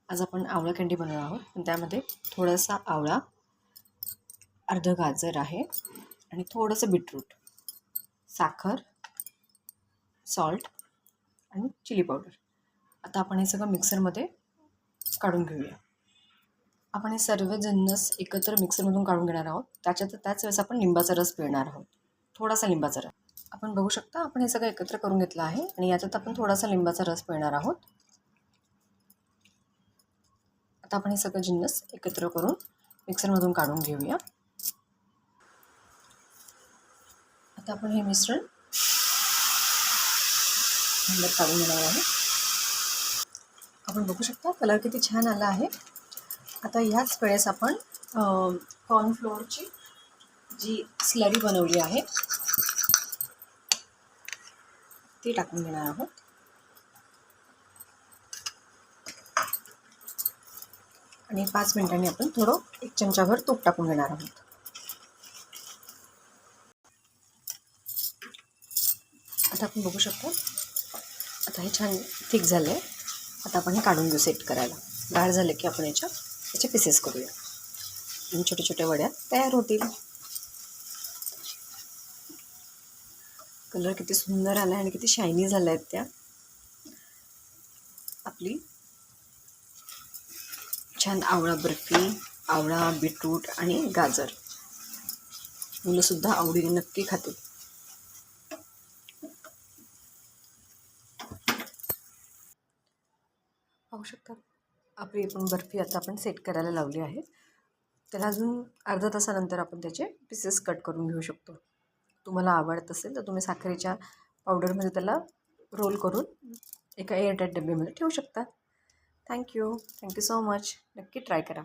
आज आपण आवळा कँडी बनवणार आहोत. पण त्यामध्ये थोडासा आवळा, अर्धं गाजर आहे आणि थोडंसं बीटरूट, साखर, सॉल्ट आणि चिली पावडर. आता आपण हे सगळं मिक्सरमध्ये काढून घेऊया. आपण हे सर्व जिन्नस एकत्र मिक्सरमधून काढून घेणार आहोत. त्याच वेळेस आपण लिंबाचा रस पिळणार आहोत, थोडासा लिंबाचा रस. आपण बघू शकता आपण हे सगळं एकत्र करून घेतलं आहे आणि याच्यात आपण थोडासा लिंबाचा रस पिळणार आहोत. आता आपण हे सगळं जिन्नस एकत्र करून मिक्सरमधून काढून घेऊया. आता आपण हे मिश्रण भांड्यात काढून घेणार आहे. आपण बघू शकता कलर किती छान आला आहे. आता ह्याच वेळेस आपण कॉर्नफ्लोअरची जी स्लरी बनवली आहे ती टाकून घेणार आहोत. आणि 5 मिनिटांनी आपण थोडं 1 चमचाभर तूप टाकून घेणार आहोत. आता आपण बघू शकतो आता हे छान थिक झालं आहे. आता आपण हे काढून घेऊ सेट करायला. गार झालं की आपण याचे पीसेस करूया आणि छोट्या छोट्या वड्या तयार होतील. कलर किती सुंदर आला आहे आणि किती शायनी झाल्या आहेत त्या. आपली छान आवळा बर्फी, आवळा, बीटरूट आणि गाजर मुलंसुद्धा आवडीने नक्की खातील. पाहू शकता आपली आपण बर्फी आता आपण सेट करायला लावली आहे. त्याला अजून अर्धा तासानंतर आपण त्याचे पीसेस कट करून घेऊ शकतो. तुम्हाला आवडत असेल तर तुम्ही साखरेच्या पावडरमध्ये त्याला रोल करून एका एअरटाईट डब्यामध्ये ठेवू शकता. Thank you so much. नक्की ट्राय करा.